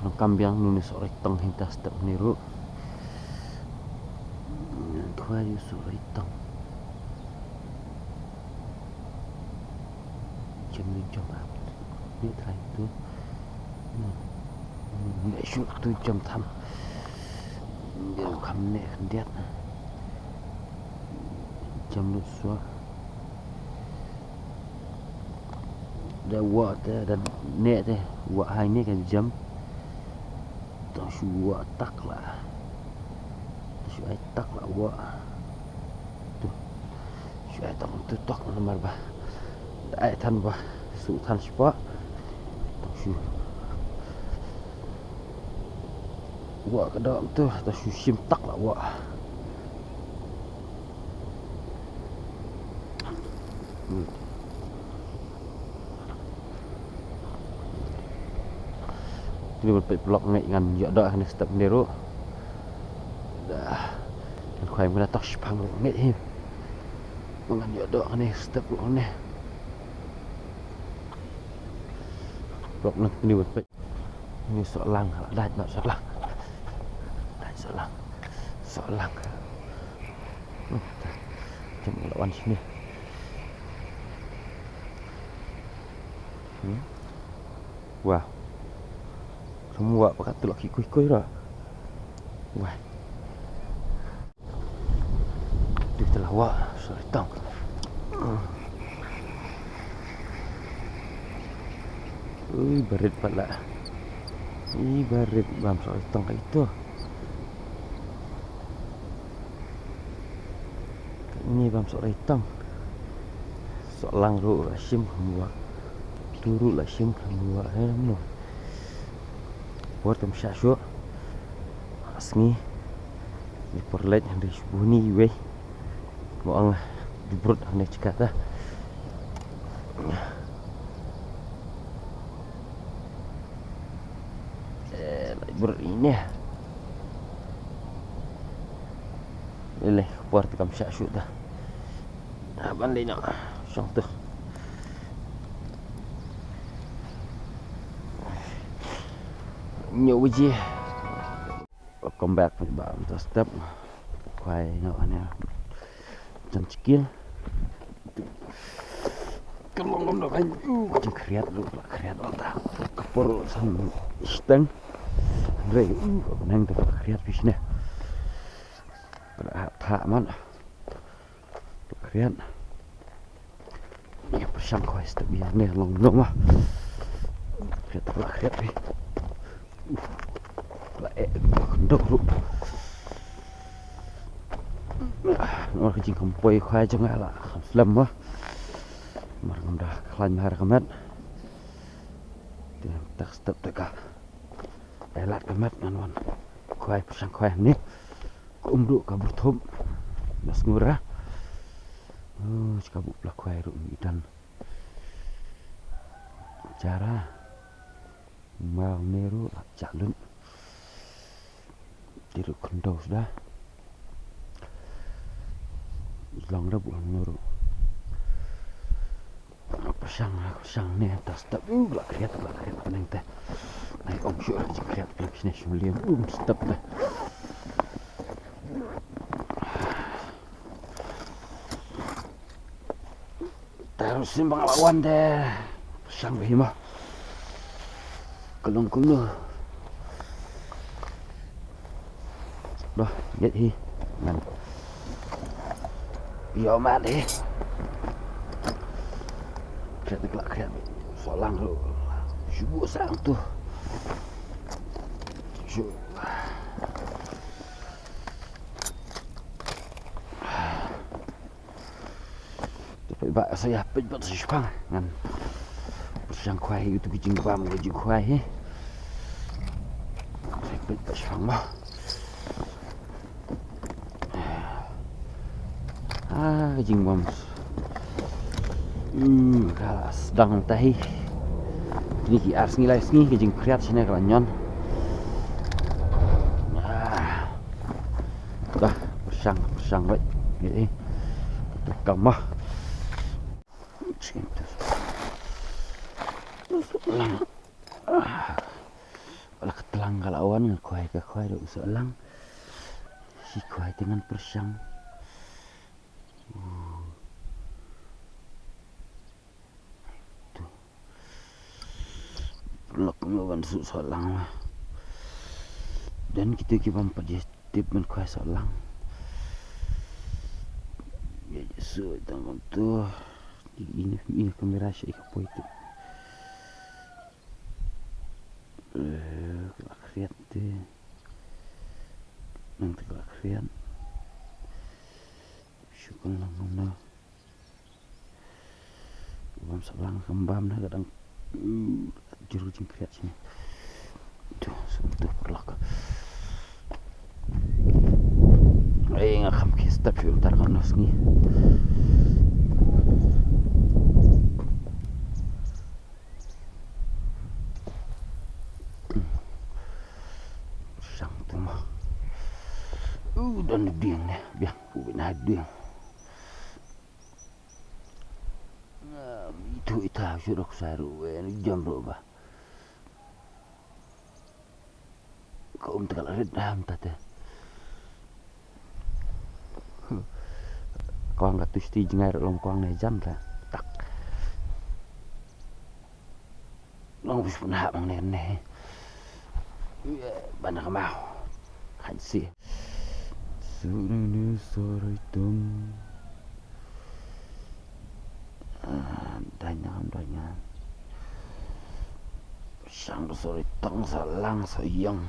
Nang kambiang nunis sore tong hinta step niru. Kuayu sore tong. Jam ni jam apa? Ni try tu. Ni shoot tu jam tham. Dia kam ne kandiat. Jam lu suah. Dah buat dan net teh buat hai ni kan jam tak buat tak lah syai tak lah buat tu syai tak tu tak nomor bah ai tan bah su tan spa tak syu buat ke dalam tu tak syu sim tak lah buat ini berpelok ngai ngan ya dah ni step niru dah kan khai mula tak spang ngai him ngan ya dah ni step ni blok nak ni berpelok ni solang dah nak solang cuma lawan sini wah semua pakai telak kikui dah. Wah. Dia telah wah, sorry tang. Barit pala. Barit bam sorry tang itu. Ini bam sorry tang. Solang ru sim semua. Turu lah sim semua. No. Buat tempat syuk asni di perlet yang disebuni weh mau ang di perut ane cekata perut ini leleh buat tempat syuk dah abang lena syang tu nhiều gì welcome back với bạn ta step quay nào anh em chân chicken cái lông nó anh chân kreat lu kreat ta kapur sam steng re nang ta kreat bisne pada tha man kreat ni persang quay step biar ne long no mah kreat bi lại độc lụ nó cái chinh không quay khoai cho ngại là lâm quá mà không đã khăn hai cái mắt thì tắt step tất cả để lại cái mắt ngon khoai sang khoai nít độ cả bột thơm nó ngura kabut lah khoai rum dan cara mau niru jalun tiru kendau sudah long dah buang niru pasang ni atas step lah kreat neng teh naik om syur kreat sini sembilan step teh terus simbang lawan teh pasang behima kelong kuno dah jadi ngan yo mat đi kreat kreat solang lu subuh sang tu Pak saya pencet sipang ngan yang kuai itu kucing bam kucing kuai saya pencet sipang mah kucing bam kalah sedang tahi ini ki ars nilai sini kucing kreat sini kelanyon dah bersang baik jadi rekam mah Alah ketelah selang kalawan ngekuai ke kuai do selang si kuai dengan persang tuh pelak ngawan su selang mah dan kita empat je tip men kuai selang ya so tangam tu ini kamera syai kapo itu kreat tu nang tegak kreat syukur lang na bam selang kembam na kadang juru jing kreat sini tuh sentuh perlak ngakam kis tapi utar kan nosni dan dieng ni biang puin ada itu sudah saru jam berapa kau tegal redam tata kau angkat tusti jengar longkuang ni jam lah tak long bis punah mang ni banyak mau hansi Surunu sore tung danyan sang sore tong salang sayang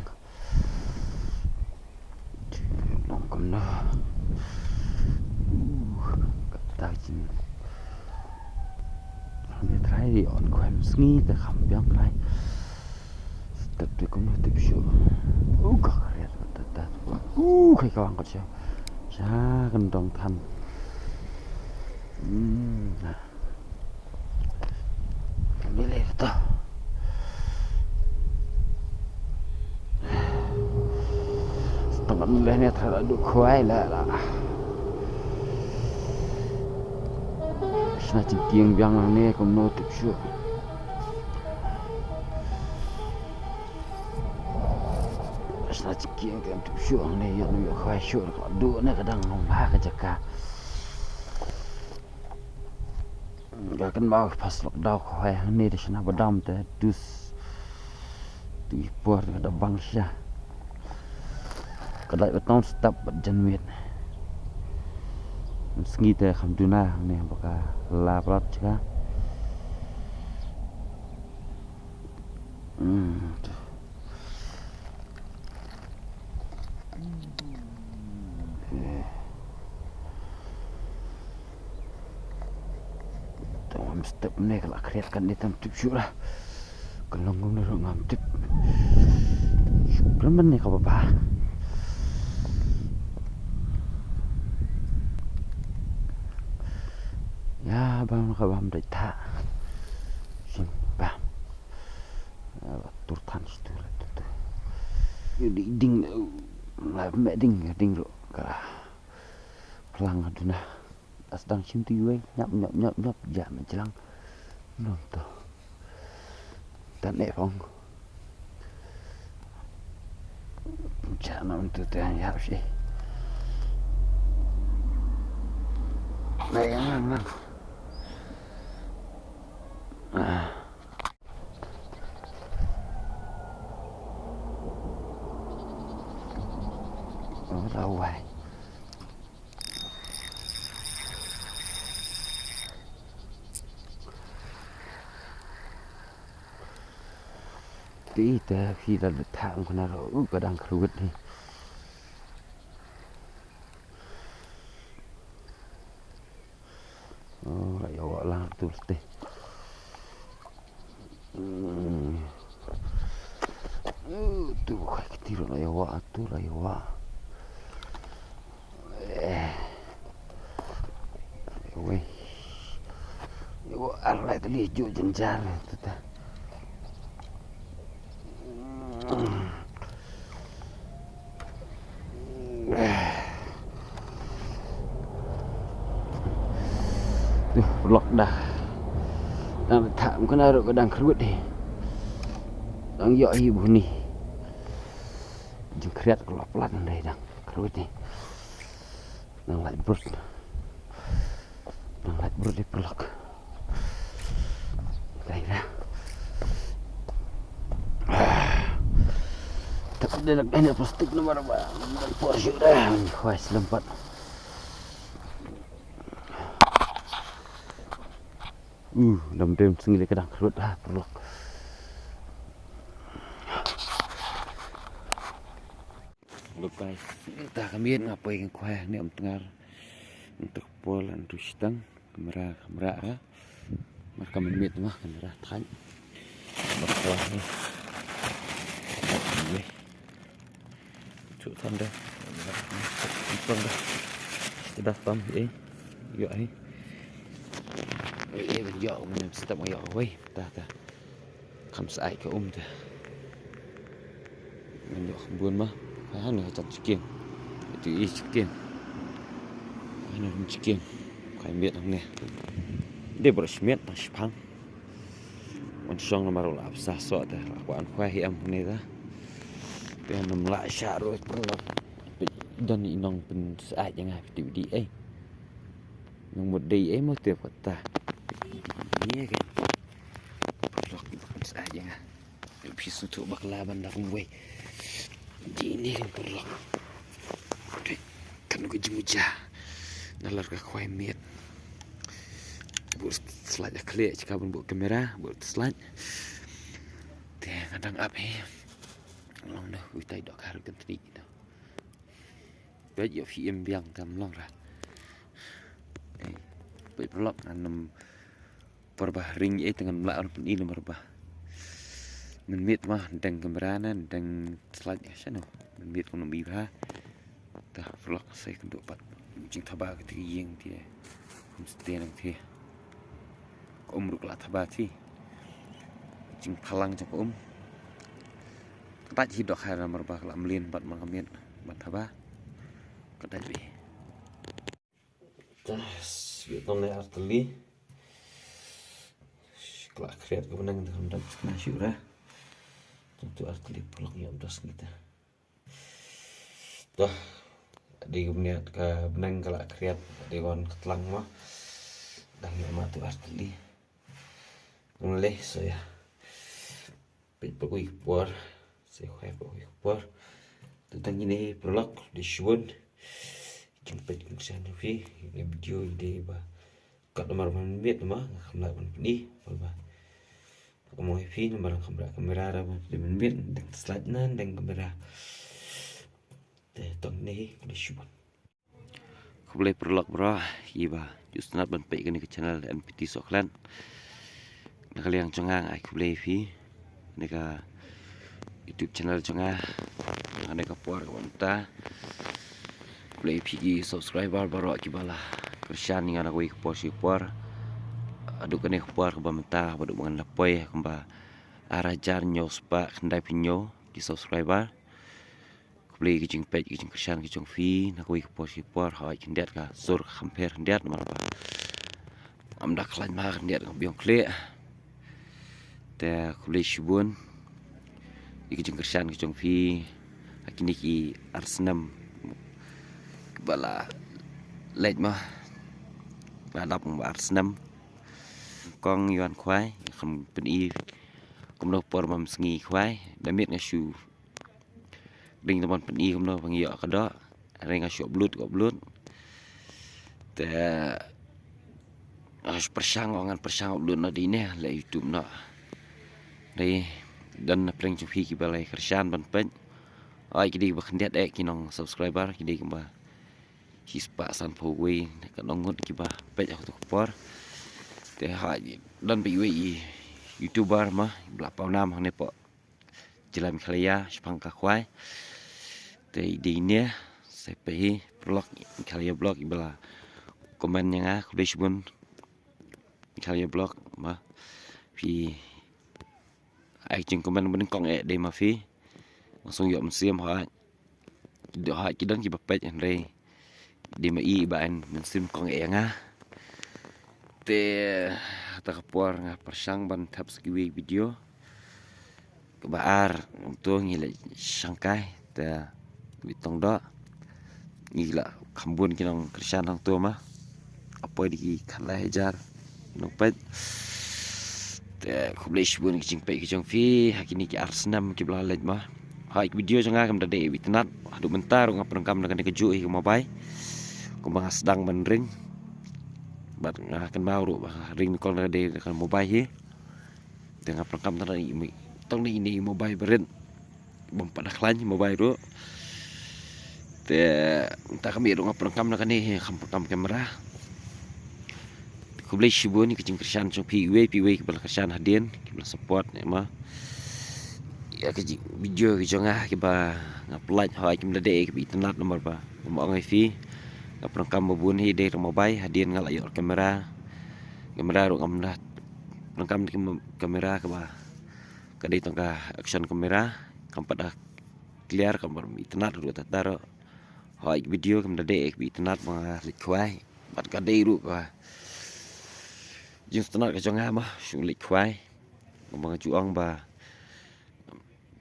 long kena kata jin dia try on kwam sngi ta kham byang try step tu kom no tip show kakret tata khai kawang kot cha kendong tan Bila tu setengah mulai ni terlalu kuai lah Sena cingkiang biang lang ni kum no tip show Sena cingkiang kum tip show ni yang ni kuai show kalau ni kadang nombah ke jaka gak kan mau pas lockdown kuai ni di sana badam te dus tu ipor ada bangsa kadai beton stop berjenwit sengi te khamduna ni baka la plat ka step ni kalau kreatkan dia tam tip syurah kelongong ni ngam tip syukur ni kau apa ya bang kau bang dah tak sim bang turtan situ lah tu jadi ding lah ding lo kah pelang aduna sedang sim tu nyap jam menjelang nonton dan phong jangan untuk tanya sih nang tahu why kita khi đã được thang con nào có đang khruột đi lại gọi là tu tê tu cái tiro lại gọi tu lại gọi ôi gọi lại cái gì chỗ chân cha này ta lọt dah đang thảm cái nào rồi đang khruột đi đang dọi hibu ni jengkriat kalau pelan deh dang kerut nih nang light bird di pelak kayak dah tapi dia nak ini plastik nomor apa Porsche dah wah selempat dam sengile kadang kerut lah pelak lepas kita kami apa yang kuah ni tengah untuk pol untuk stang kamera lah mereka memit mah kamera tan bakal ni weh cuk tanda pam dah sudah pam yo mình dọn mình sẽ tập dọn quay ta không sai cái ta mình dọn không buồn mà khá nữa chặt chicken tự ý chicken nó chicken phải miết không nè để bỏ miết nó phăng mình xong là mà rồi làm sao sợ thế là quán khoai hiểm này ra bây giờ nằm lại xả rồi đơn ý nông bên sai chẳng ai tự đi ấy nông một đi ấy mới tuyệt vật ta ini kan blok saja nggak lebih untuk baklaban dah kumwe ini kan blok kan gue jemuja nalar ke kuai miet buat slide clear jika buat kamera buat slide teh kadang apa long dah kita dok harus kentri gitu baju film biang tam long lah blok anam perbah ring dengan melawan pun ini merbah menmit mah dan kemeranan dan selanjutnya sana menmit pun lebih bah dah vlog saya untuk pat jing tabak ketika yang dia mesti nang dia umruk lah tabak sih jing palang cak tak hidup hari merbah lah melin pat mengamit bat tabak kedai bi tas Vietnam ni arteli kalau kreat kemenang dalam dan kena syurah tentu arti pelak yang das kita dah di kemenang ke benang kalau kreat dewan ketlang mah dah lama tu arti mulai saya pegui por saya pegui por tentang ini pelak di Shun jemput kengsan fi ini video ide bah kat nomor menit mah kamera ni apa mau fi nomor kamera di menit dan slide nan dan kamera tong ni di Shun aku boleh perlok bro iba just nak banpai ke channel NPT Soklan nak kalian cengang aku boleh fi ni ka YouTube channel cengang ada ka puar ka boleh pergi subscriber baru akibalah kersian dengan aku puar aduk kene puar ke mentah baduk dengan lapoi kemba arajar nyos pak kendai pinyo di subscriber boleh kijing page kijing kersian kijing fi nak aku puar hai kendiat ka sur hampir kendiat mana apa amdak lain mah kendiat biong kle te boleh shubun kijing kersian kijing fi akini ki arsenam bala lệch mà và đọc một Arsenal con yuan khoái không bên y cũng đâu por mầm nghi khoái đã biết ngay su đinh tâm bên y cũng đâu bằng nhọ cái đó rồi ngay sụp blut te persang blut nó đi nè lại YouTube nó đây dan prank trong phi balai kerjaan ban pen ai kidi bakhendiat kinong subscriber kidi kemba hispa san pawai kat nongot kibah page aku tu por te ha dan bi YouTuber mah belapau nam hang nepok jalan khalaya sepang ka khwai te di ni saya pergi vlog khalaya blog ibala komen yang aku boleh sebut khalaya blog mah pi ai jeng komen ben kong de ma fi langsung yo msiam ha do ha kidan ki page en re di mai ban mensim kong nga te ta kapor nga persang ban tap skiwi video kebaar untuk ngile sangkai te bitong do gila kambun kinong Christian hang tua mah apa di khala hajar nong pet te kublish bun kicing pe kicong fi hakini ki arsenam ki blalet mah hai video janga kam dade bitnat adu bentar ngap rengkam dengan keju hi mobai ko bang sedang menring bat ngakan baru ring kol dade kan mobai hi dengan rengkam tadi tong ni mobai beren bom pada klan mobai ru te entah kami ngap rengkam dengan ni kam kamera kublish bun kicing Christian jong piwe kibal Christian hadin kibal support mah ya ke video ke jongah ke ba ngaplat hai kim dade ke internet nomor ba mo ngai fi ngapang kam bun hi de mobile hadin ngal ayo kamera ro ngamda rangkam kamera ke ba ka de tongka action kamera kam pada clear kam internet ro tataro hai video kim dade ke internet ma likwai bat ka de ru ba jing internet ke jongah mah su likwai ngomong juang ba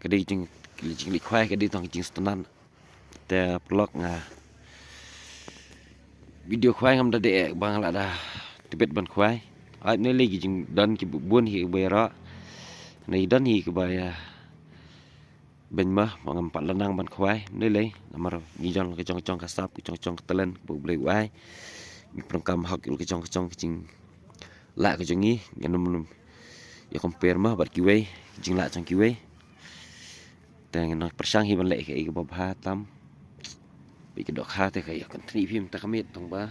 cái đi chừng lịch khoai cái đi toàn chừng stunnan te blog nga video khoai ngam dade bang la da tibet ban khoai ai ne lagi chừng dan ki buôn hi bayara nei dan hi ke baya ben mah ngam pat lanang ban khoai ne le namar ni jong ke chong ka sap ke chong telen bu blei wai mi prangkam hak ke chong ching la ke jongi nganum ya compare mah bat kiwei jing la chong kiweiแต่น้อยประชังฮีมันเละไอ้กับบ้าตั้มไปกระดกข้าแต่ไอ้กันทีพิมพ์ตะขมิดตรงบ้า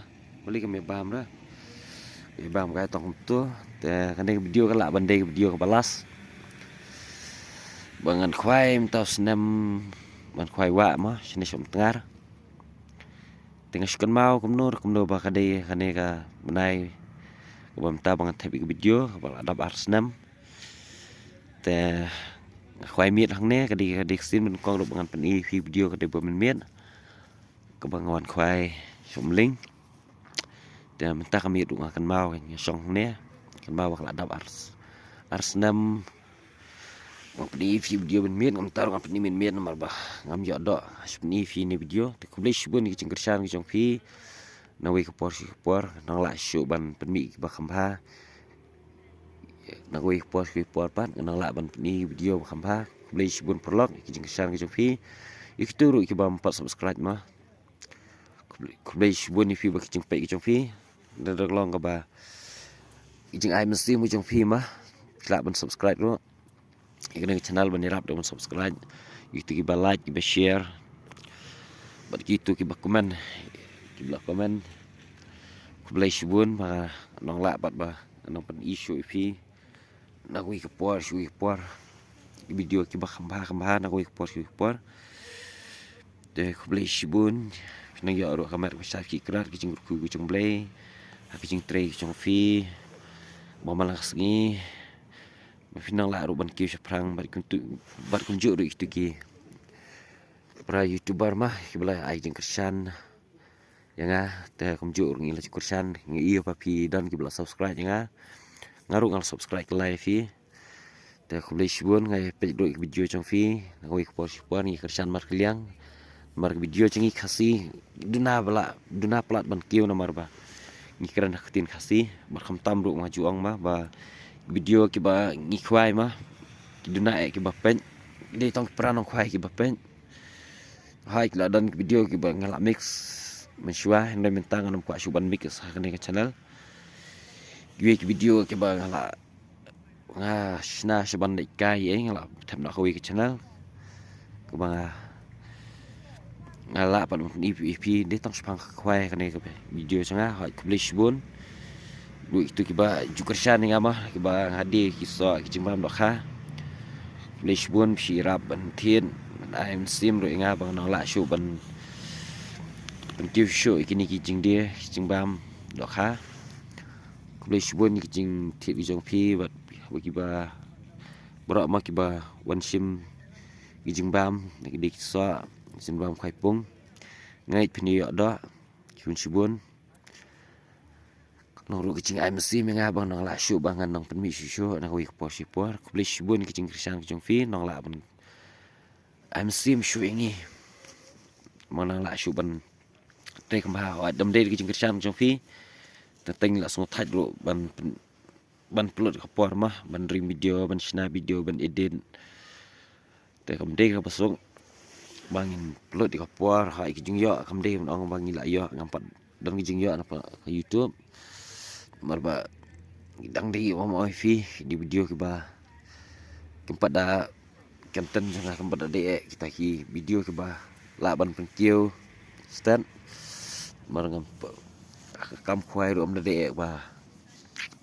บริกรรมบามละไอ้บามก็ตรงตัวแต่กันในวิดีโอก็ละบันไดวิดีโอก็บาลัสบางอันควายมันtahu senamมันควายว่ามั้งชนิดสมตั้งแต่งสุกันmau kumnur bah kadai kan ka benaiก็บางตาบางอันถ่ายวิดีโอก็บางดับอาร์สนัมแต่khoai miết hang nè cái đi xin mình con được bằng phần y video cái để mình miết có bằng ngọn khoai sủng linh để mình ta cái miết đúng cần mau cái song nè cần mau hoặc là đập arsenal ngọc đi video mình miết ngam tar ngam mình miết mà bah ngam giọt đó ni video thì cũng lấy shubun cái chừng kersan cái trong phi nawi ke por nang la shu ban penmi ba khampa nawi por pat nang la ban ni video ba khampa beli shubun prolog ki jing kesan ke jofi ikitu ru ki ba 4 subscribe ma beli shubun ni fi ba ki jing pe ki jofi dan long ka ba ki jing ai mesti mu jofi ma la ban subscribe ru ikene channel ban rap dan subscribe itu ki ba like ki ba share bat gitu ki ba comment komen beli shubun ma nong la bat ba nong pan issue fi na wi ke por video ki ba khamba na wi ke por de beli shubun nang ya ro kamera ko sa ki krat ki jing ku jong blay ki jing tray ki jong fi ma malang sngi ma finang la ro ban ki prang bar kunju ro itu ki para youtuber mah ki bela ai jing kersan yang te komjur ngi la kursan ngi iyo papi dan ki bela subscribe yang ngaru ngal subscribe ke live fi te khubli shibun ngai pe do video chong fi ngoi ko por ngi kursan mar kliang mar video chingi khasi duna plat ban kiu na marba ngi kran khatin khasi bar kham tam ru ma juang ma ba video ki ba ngi khwai ma duna ki ba pen de tong pran nong khwai ki ba pen hai la dan video ki ba ngala mix mensyua hendak mentang anam kuat syuban mik sah kene ke channel gue ke video ke bang la nga shna syuban dek kai ngala tham nak ke channel ke bang ngala pan EP de tong spang khwai kene ke video sanga ha publish bun du itu ke ba jukersan ngama ke bang hadi kisah ke jimbam dok ha publish bun shirap ban thin I'm sim ro nga bang nang la syuban pentiu show ikini kijing dia kijing bam dok ha kulai shubun kijing ti bijong pi bat bagi ba bro ma ki ba wan sim kijing bam nak dik sa sim bam khai pung ngai phini yo do kun shubun nong ru kijing ai mesti menga bang nang la shu bangan nong penmi shu nak wi por kulai shubun kijing krisan kijong pi nong la ban ai mesti shu ingi mana la shu ban te kembah wa dam de kijing kerjaan jong fi teteng la semua thaj lo ban pelot kapor mah ban rim video ban shna video ban edit te kam de ka pasung bangin pelot di kapor ha kijing yo kam de ong bangin la yo ngampat dan kijing yo apa ke YouTube marba dang de mo fi di video ke ba tempat dah kanten jangan tempat dah dek kita ki video ke bah laban penkiu stand marang kam khwai rom dah dek bah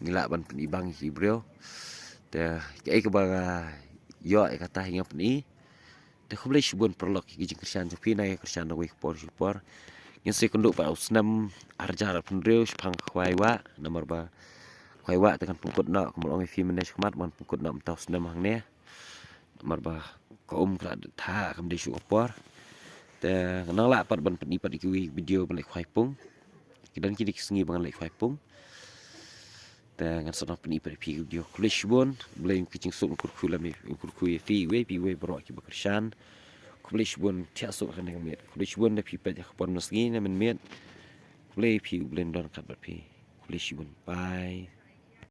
ngilak ban penibang ki bro te ke bah yo kata hingga peni te khublei shubun perlok ki jing kersan japi na kersan na wek por yang se kunduk pa usnam arjar pendreu spang khwai wa nomor ba khwai wa tekan pungkut nak kemolong fi menes khmat man pungkut nak mentau usnam hang ne marba kaum kala tha kam de shu opor te nang la pat ban peni pat ki video ban lek khwai pung kidan ki dik sengi ban lek khwai pung te ngan sono peni pat pi video klish bon blame kitching sok kur khula me kur khu fi we bro ki bakshan klish bon tia sok kan ngam klish bon de pi pat ya khpon mesgi na men met play pi blendon kat pat pi klish bon bye